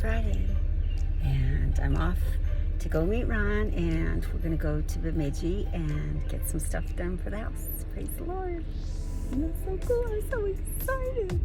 Friday, and I'm off to go meet Ron, and we're going to go to Bemidji and get some stuff done for the house. Praise the Lord. And that's so cool. I'm so excited.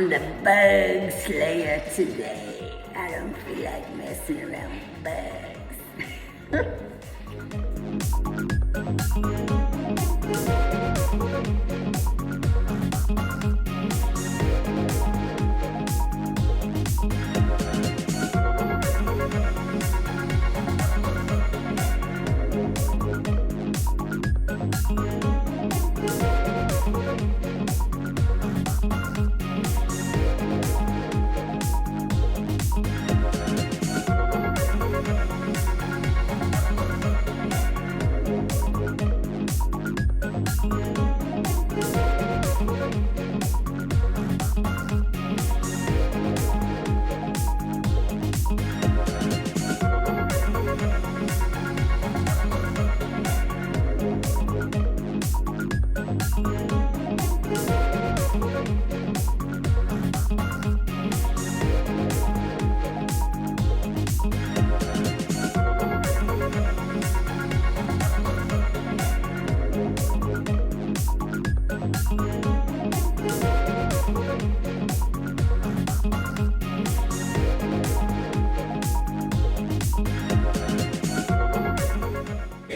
I'm the bug slayer today. I don't feel like messing around with bugs.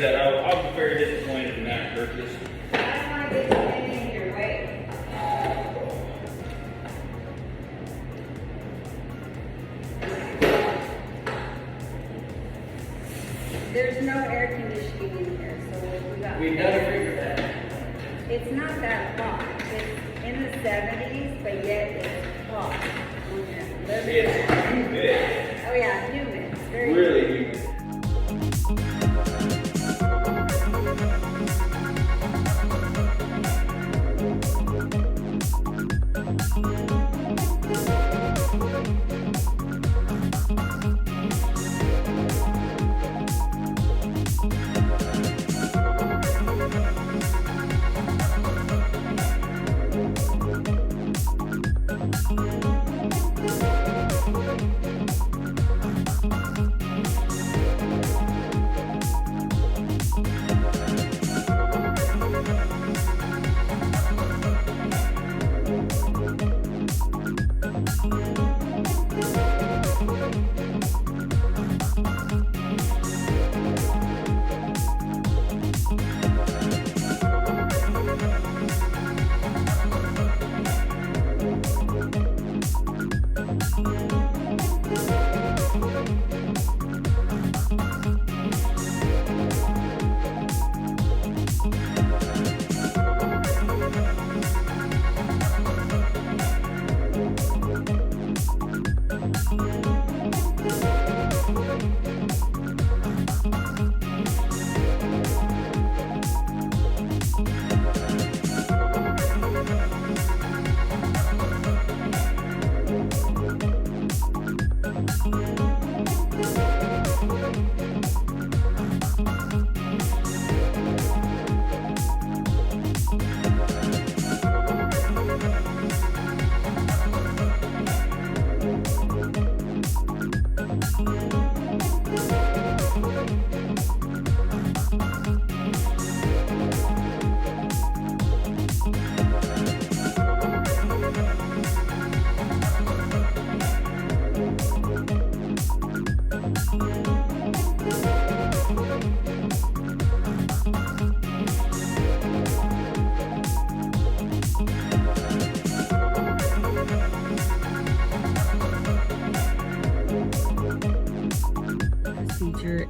I was very disappointed in that purchase. I don't want to get anything in your way. There's no air conditioning in here, so We never figured that. it's not that hot. It's in the 70s, but yet it's hot. It's humid. Oh yeah, humid. It's very Really humid.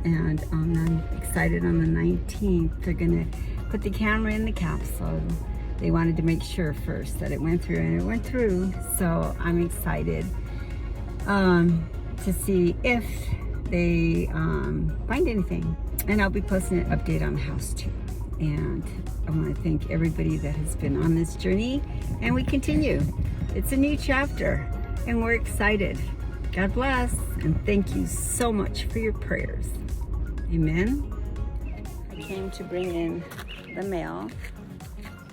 And I'm excited on the 19th. They're gonna put the camera in the capsule. They wanted to make sure first that it went through, and it went through. So I'm excited to see if they find anything. And I'll be posting an update on the house too. And I want to thank everybody that has been on this journey, and we continue. It's a new chapter, and we're excited. God bless, and thank you so much for your prayers. Amen. I came to bring in the mail.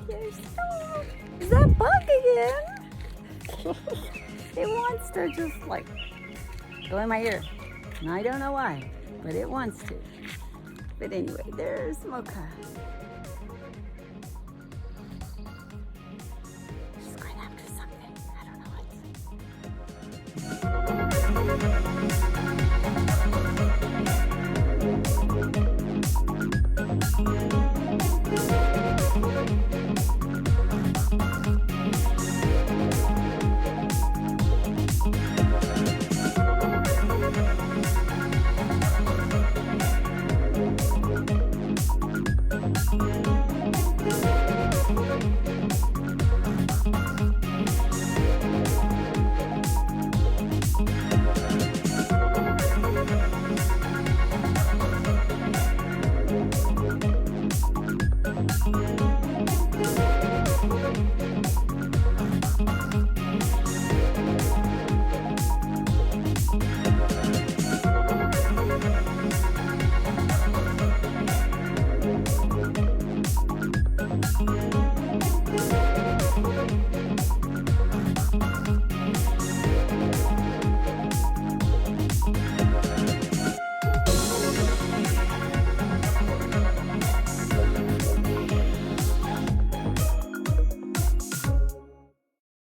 Is that bug again? It wants to just like go in my ear. And I don't know why, but it wants to. But anyway, there's Mocha.